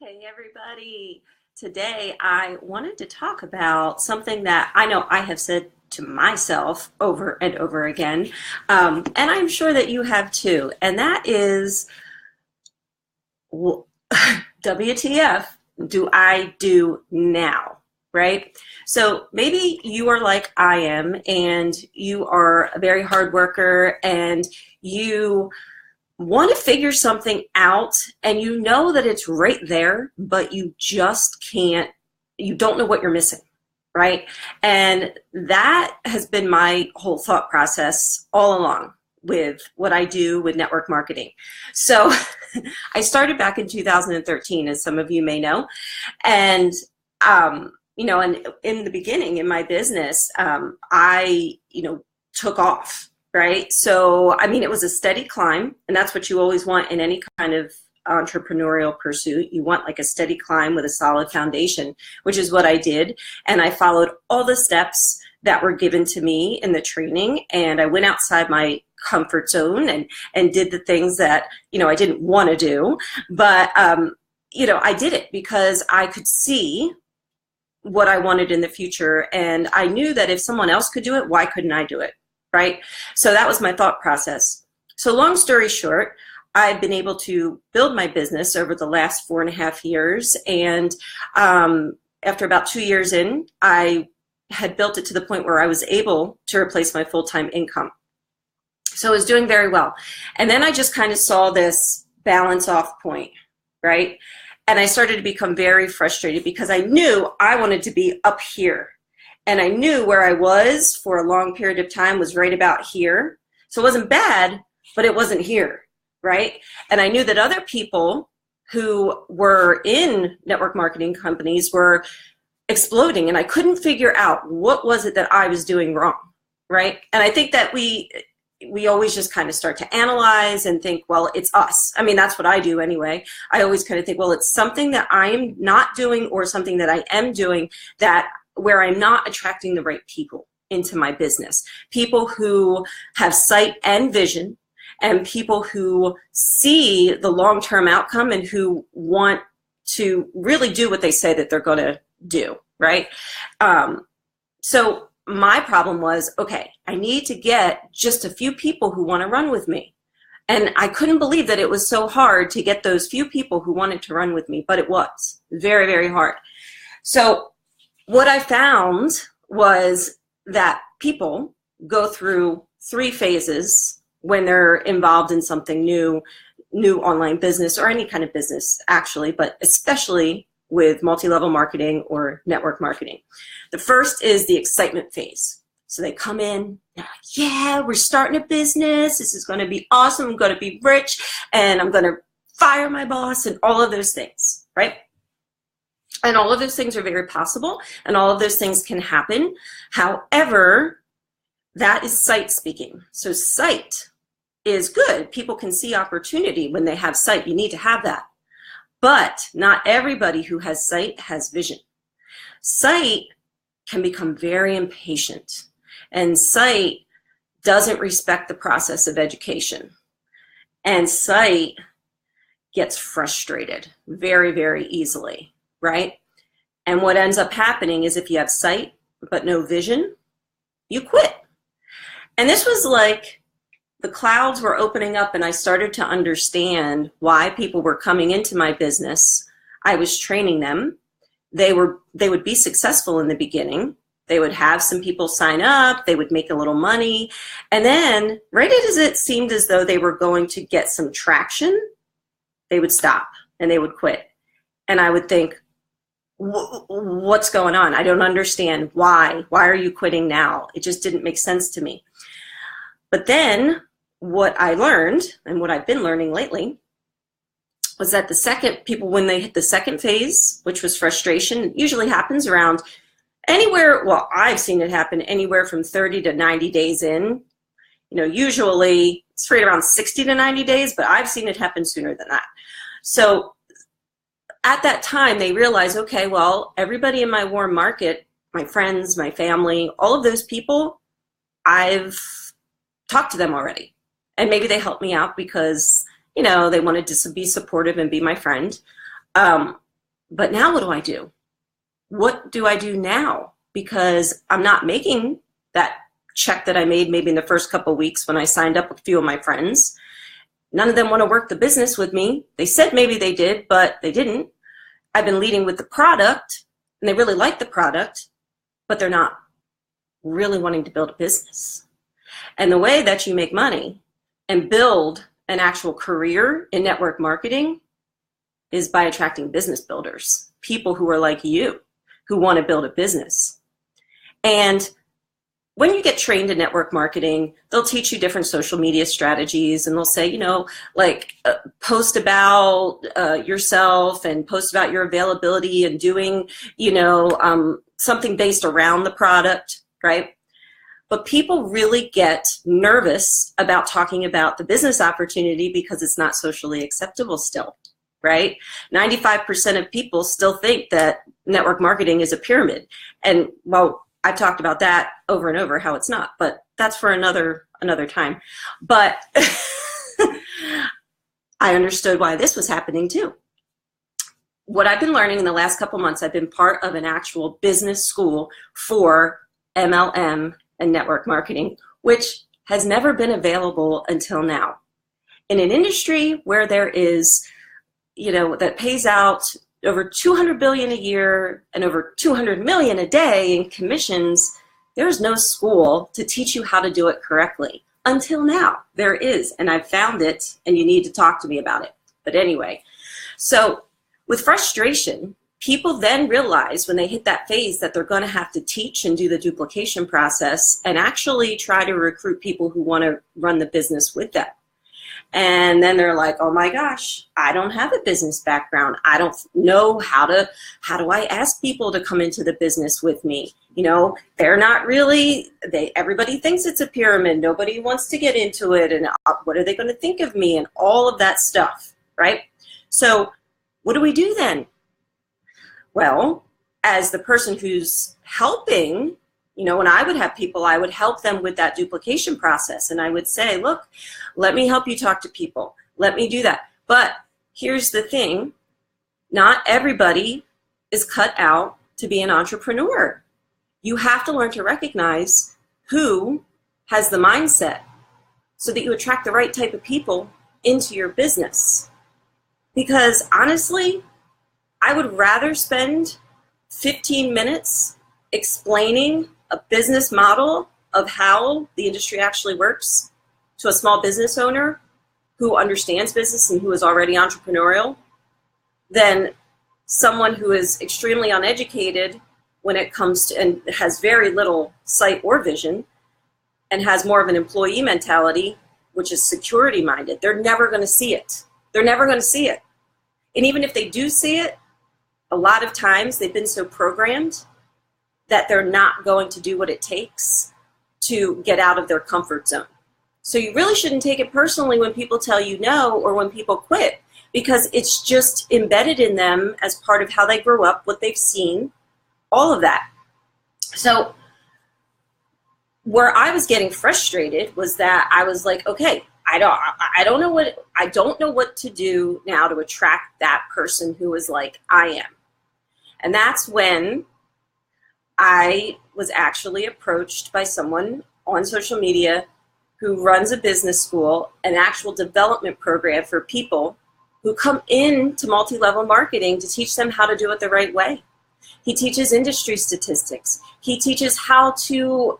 Hey everybody. Today I wanted to talk about something that I know I have said to myself over and over again, and I'm sure that you have too, and that is WTF do I do now, right? So maybe you are like I am, and you are a very hard worker, and you want to figure something out and you know that it's right there, but you just can't, you don't know what you're missing, right? And that has been my whole thought process all along with what I do with network marketing. So I started back in 2013, as some of you may know. And, and in the beginning in my business, I took off. Right? So, I mean, it was a steady climb, and that's what you always want in any kind of entrepreneurial pursuit. You want like a steady climb with a solid foundation, which is what I did. And I followed all the steps that were given to me in the training, and I went outside my comfort zone and did the things that, I didn't want to do. But, I did it because I could see what I wanted in the future. And I knew that if someone else could do it, why couldn't I do it? Right? So that was my thought process. So long story short, I've been able to build my business over the last 4.5 years. And after about 2 years in, I had built it to the point where I was able to replace my full-time income. So I was doing very well. And then I just kind of saw this balance off point, right? And I started to become very frustrated because I knew I wanted to be up here. And I knew where I was for a long period of time was right about here. So it wasn't bad, but it wasn't here, right? And I knew that other people who were in network marketing companies were exploding, and I couldn't figure out what was it that I was doing wrong, right? And I think that we always just kind of start to analyze and think, well, it's us. I mean, that's what I do anyway. I always kind of think, well, it's something that I'm not doing or something that I am doing where I'm not attracting the right people into my business. People who have sight and vision, and people who see the long-term outcome and who want to really do what they say that they're going to do, right? So my problem was, okay, I need to get just a few people who want to run with me. And I couldn't believe that it was so hard to get those few people who wanted to run with me, but it was very, very hard. So what I found was that people go through 3 phases when they're involved in something new online business or any kind of business actually, but especially with multi-level marketing or network marketing. The first is the excitement phase. So they come in, they're like, yeah, we're starting a business. This is going to be awesome. I'm going to be rich and I'm going to fire my boss and all of those things, right? And all of those things are very possible, and all of those things can happen. However, that is sight speaking. So sight is good. People can see opportunity when they have sight. You need to have that. But not everybody who has sight has vision. Sight can become very impatient, and sight doesn't respect the process of education. And sight gets frustrated very, very easily. Right? And what ends up happening is if you have sight but no vision, you quit. And this was like the clouds were opening up, and I started to understand why people were coming into my business. I was training them. They would be successful in the beginning. They would have some people sign up. They would make a little money. And then right as it seemed as though they were going to get some traction, they would stop and they would quit. And I would think, what's going on? I don't understand. Why are you quitting now? It just didn't make sense to me. But then what I learned, and what I've been learning lately, was that when they hit the second phase, which was frustration, it usually happens around I've seen it happen anywhere from 30 to 90 days in. Usually it's right around 60 to 90 days, but I've seen it happen sooner than that. So at that time, they realize, okay, well, everybody in my warm market, my friends, my family, all of those people, I've talked to them already. And maybe they helped me out because, they wanted to be supportive and be my friend. But now what do I do? What do I do now? Because I'm not making that check that I made maybe in the first couple of weeks when I signed up with a few of my friends. None of them want to work the business with me. They said maybe they did, but they didn't. I've been leading with the product, and they really like the product, but they're not really wanting to build a business. And the way that you make money and build an actual career in network marketing is by attracting business builders, people who are like you, who want to build a business. And when you get trained in network marketing, they'll teach you different social media strategies, and they'll say, post about yourself and post about your availability and doing, something based around the product, right? But people really get nervous about talking about the business opportunity because it's not socially acceptable still, right? 95% of people still think that network marketing is a pyramid. And I've talked about that over and over, how it's not, but that's for another time. But I understood why this was happening too. What I've been learning in the last couple months, I've been part of an actual business school for MLM and network marketing, which has never been available until now. In an industry where there is, that pays out over $200 billion a year and over $200 million a day in commissions, there's no school to teach you how to do it correctly. Until now, there is, and I've found it, and you need to talk to me about it. But anyway, so with frustration, people then realize when they hit that phase that they're going to have to teach and do the duplication process and actually try to recruit people who want to run the business with them. And then they're like, oh my gosh, I don't have a business background. I don't know how do I ask people to come into the business with me? They're not really, everybody thinks it's a pyramid. Nobody wants to get into it. And what are they going to think of me? And all of that stuff, right? So what do we do then? Well, as the person who's helping, when I would have people, I would help them with that duplication process. And I would say, look, let me help you talk to people. Let me do that. But here's the thing. Not everybody is cut out to be an entrepreneur. You have to learn to recognize who has the mindset so that you attract the right type of people into your business. Because honestly, I would rather spend 15 minutes explaining a business model of how the industry actually works to a small business owner who understands business and who is already entrepreneurial than someone who is extremely uneducated when it comes to, and has very little sight or vision and has more of an employee mentality, which is security minded. They're never going to see it. They're never going to see it. And even if they do see it, a lot of times they've been so programmed that they're not going to do what it takes to get out of their comfort zone. So you really shouldn't take it personally when people tell you no or when people quit, because it's just embedded in them as part of how they grew up, what they've seen, all of that. So where I was getting frustrated was that I was like, okay, I don't know what to do now to attract that person who is like I am. And that's when I was actually approached by someone on social media who runs a business school, an actual development program for people who come into multi-level marketing to teach them how to do it the right way. He teaches industry statistics. He teaches how to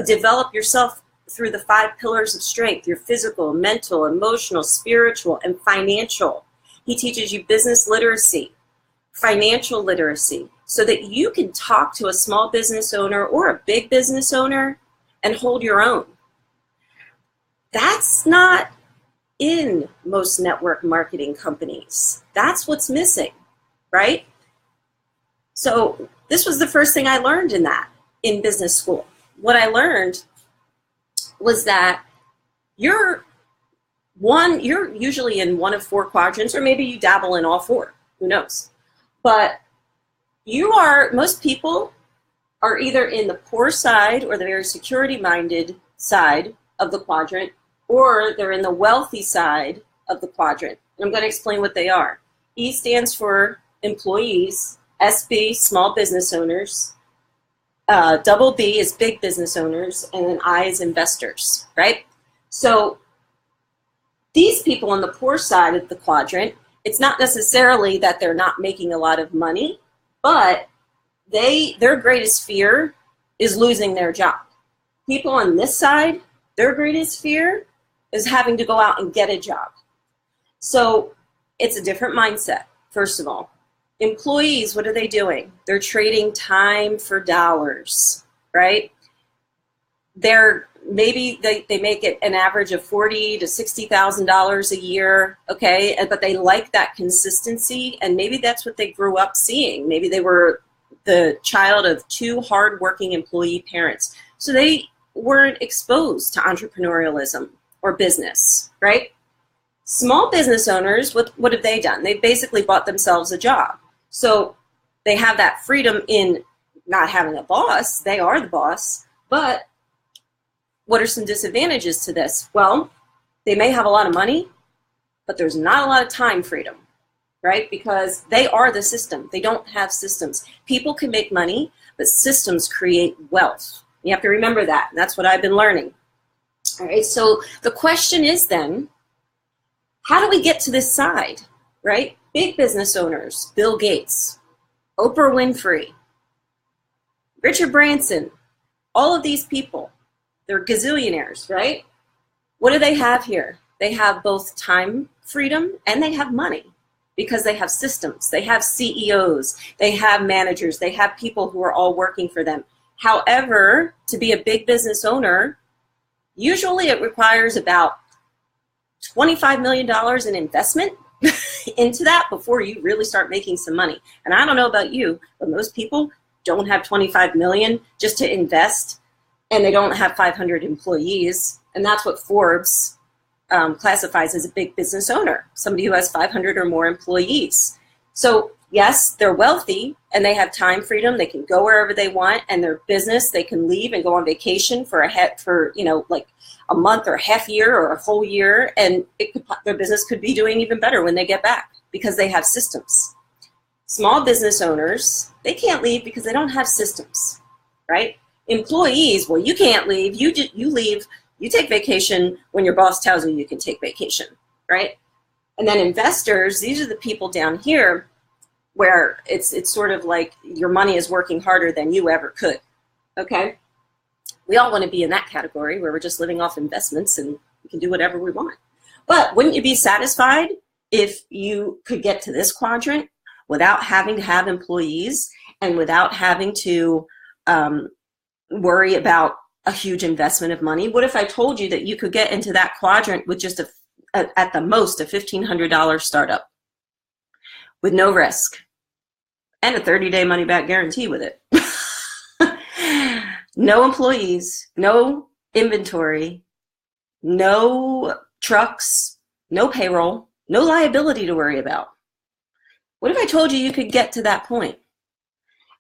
develop yourself through the 5 pillars of strength, your physical, mental, emotional, spiritual, and financial. He teaches you business literacy, financial literacy, so that you can talk to a small business owner or a big business owner and hold your own. That's not in most network marketing companies. That's what's missing, right? So this was the first thing I learned in business school. What I learned was that you're usually in one of 4 quadrants, or maybe you dabble in all 4, who knows? But most people are either in the poor side or the very security-minded side of the quadrant, or they're in the wealthy side of the quadrant. And I'm going to explain what they are. E stands for employees, SB, small business owners, double B is big business owners, and then I is investors, right? So these people on the poor side of the quadrant, it's not necessarily that they're not making a lot of money, but their greatest fear is losing their job. People on this side, their greatest fear is having to go out and get a job. So it's a different mindset, first of all. Employees, what are they doing? They're trading time for dollars, right? Maybe they make it an average of $40,000 to $60,000 a year, okay? But they like that consistency, and maybe that's what they grew up seeing. Maybe they were the child of two hardworking employee parents, so they weren't exposed to entrepreneurialism or business, right? Small business owners, what have they done? They basically bought themselves a job. So they have that freedom in not having a boss. They are the boss, but what are some disadvantages to this? Well, they may have a lot of money, but there's not a lot of time freedom, right? Because they are the system. They don't have systems. People can make money, but systems create wealth. You have to remember that. And that's what I've been learning. All right, so the question is then, how do we get to this side, right? Big business owners, Bill Gates, Oprah Winfrey, Richard Branson, all of these people, they're gazillionaires, right? What do they have here? They have both time freedom and they have money because they have systems. They have CEOs, they have managers, they have people who are all working for them. However, to be a big business owner, usually it requires about $25 million in investment into that before you really start making some money. And I don't know about you, but most people don't have 25 million just to invest, and they don't have 500 employees. And that's what Forbes classifies as a big business owner, somebody who has 500 or more employees. So yes, they're wealthy and they have time freedom. They can go wherever they want, and their business, they can leave and go on vacation for like a month or a half year or a whole year, and their business could be doing even better when they get back because they have systems. Small business owners, they can't leave because they don't have systems, right? Employees, well, you can't leave. You leave. You take vacation when your boss tells you can take vacation, right? And then investors, these are the people down here where it's sort of like your money is working harder than you ever could, okay? We all want to be in that category where we're just living off investments and we can do whatever we want. But wouldn't you be satisfied if you could get to this quadrant without having to have employees and without having to worry about a huge investment of money? What if I told you that you could get into that quadrant with just at the most a $1,500 startup with no risk and a 30-day money-back guarantee with it? No employees, no inventory, no trucks, no payroll, no liability to worry about. What if I told you you could get to that point?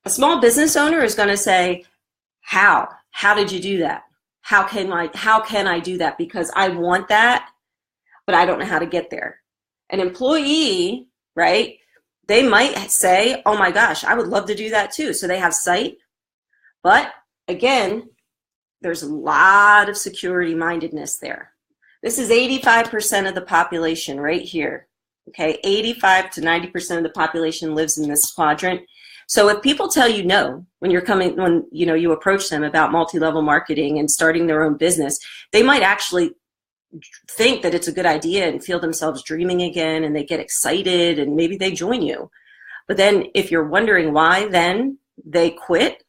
A small business owner is going to say, how? How did you do that? How can I do that? Because I want that, but I don't know how to get there. An employee, right? They might say, oh my gosh, I would love to do that too. So they have sight, but again, there's a lot of security mindedness there. This is 85% of the population right here. Okay, 85 to 90% of the population lives in this quadrant. So if people tell you no when you approach them about multi-level marketing and starting their own business, they might actually think that it's a good idea and feel themselves dreaming again, and they get excited and maybe they join you. But then if you're wondering why then they quit,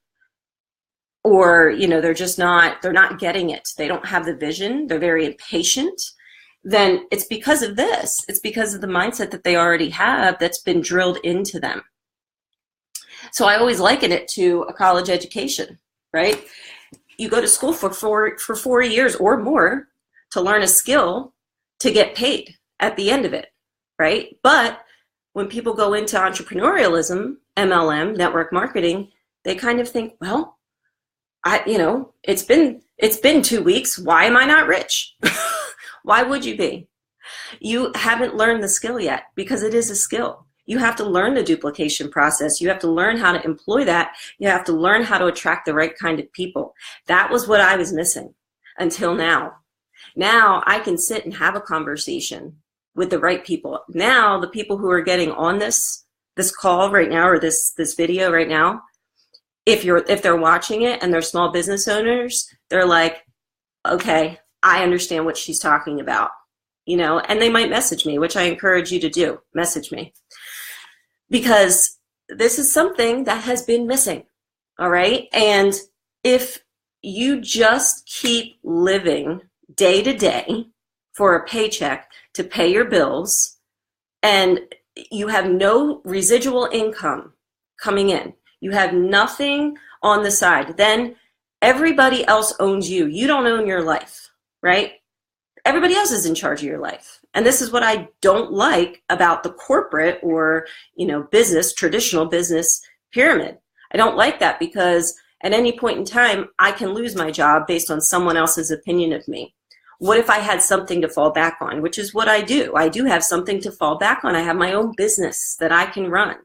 or they're not getting it, they don't have the vision, they're very impatient, then it's because of this. It's because of the mindset that they already have that's been drilled into them. So I always liken it to a college education, right? You go to school for 4 years or more to learn a skill to get paid at the end of it, right? But when people go into entrepreneurialism, MLM, network marketing, they kind of think, well, it's been 2 weeks. Why am I not rich? Why would you be? You haven't learned the skill yet, because it is a skill. You have to learn the duplication process. You have to learn how to employ that. You have to learn how to attract the right kind of people. That was what I was missing until now. Now I can sit and have a conversation with the right people. Now the people who are getting on this call right now, or this video right now, if they're watching it and they're small business owners, they're like, okay, I understand what she's talking about, you know, and they might message me, which I encourage you to do. Message me, because this is something that has been missing. All right. And if you just keep living day to day for a paycheck to pay your bills, and you have no residual income coming in, you have nothing on the side, then everybody else owns you. You don't own your life, right? Everybody else is in charge of your life. And this is what I don't like about the corporate or, you know, traditional business pyramid. I don't like that, because at any point in time, I can lose my job based on someone else's opinion of me. What if I had something to fall back on, which is what I do. I do have something to fall back on. I have my own business that I can run.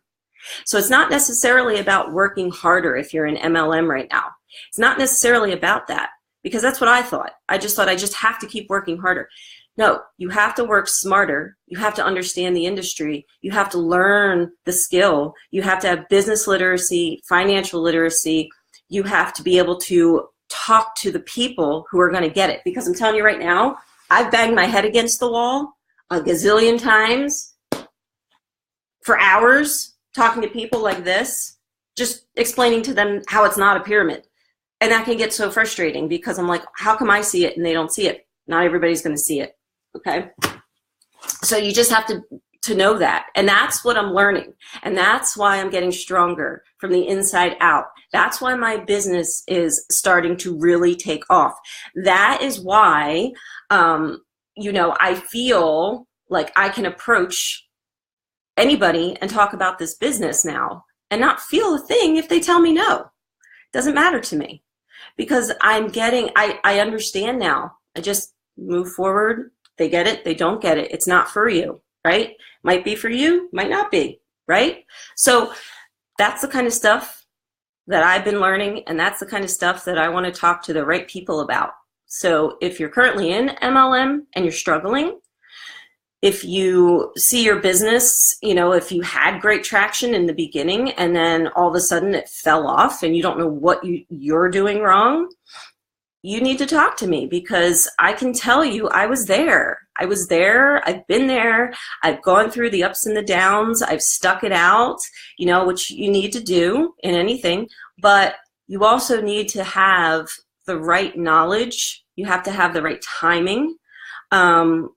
So it's not necessarily about working harder if you're in MLM right now. It's not necessarily about that, because that's what I thought. I just thought I just have to keep working harder. No, you have to work smarter. You have to understand the industry. You have to learn the skill. You have to have business literacy, financial literacy. You have to be able to talk to the people who are going to get it. Because I'm telling you right now, I've banged my head against the wall a gazillion times for hours, talking to people like this, just explaining to them how it's not a pyramid. And that can get so frustrating, because I'm like, how come I see it and they don't see it? Not everybody's going to see it. Okay. So you just have to know that. And that's what I'm learning. And that's why I'm getting stronger from the inside out. That's why my business is starting to really take off. That is why, you know, I feel like I can approach anybody and talk about this business now and not feel a thing if they tell me no. It doesn't matter to me, because I understand now. I just move forward. They get it. They don't get it. It's not for you, right? Might be for you, might not be, right? So that's the kind of stuff that I've been learning, and that's the kind of stuff that I want to talk to the right people about. So if you're currently in MLM and you're struggling, if you see your business, you know, if you had great traction in the beginning and then all of a sudden it fell off and you don't know what you're doing wrong, you need to talk to me, because I can tell you I was there. I was there. I've been there. I've gone through the ups and the downs. I've stuck it out, you know, which you need to do in anything. But you also need to have the right knowledge. You have to have the right timing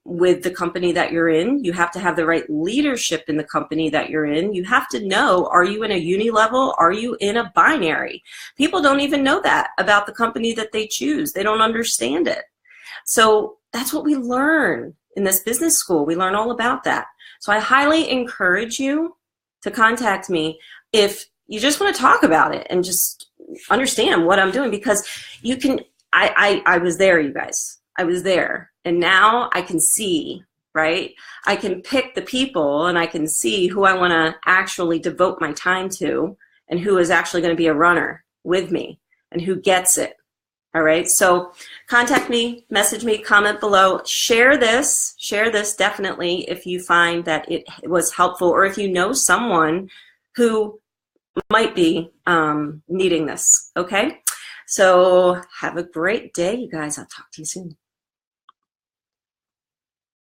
with the company that you're in. You have to have the right leadership in the company that you're in. You have to know, are you in a uni level? Are you in a binary? People don't even know that about the company that they choose. They don't understand it. So that's what we learn in this business school. We learn all about that. So I highly encourage you to contact me if you just want to talk about it and just understand what I'm doing, because you can, I was there, you guys. I was there, and now I can see, right? I can pick the people, and I can see who I want to actually devote my time to, and who is actually going to be a runner with me, and who gets it. All right. So contact me, message me, comment below, share this definitely if you find that it was helpful, or if you know someone who might be needing this. Okay. So have a great day, you guys. I'll talk to you soon.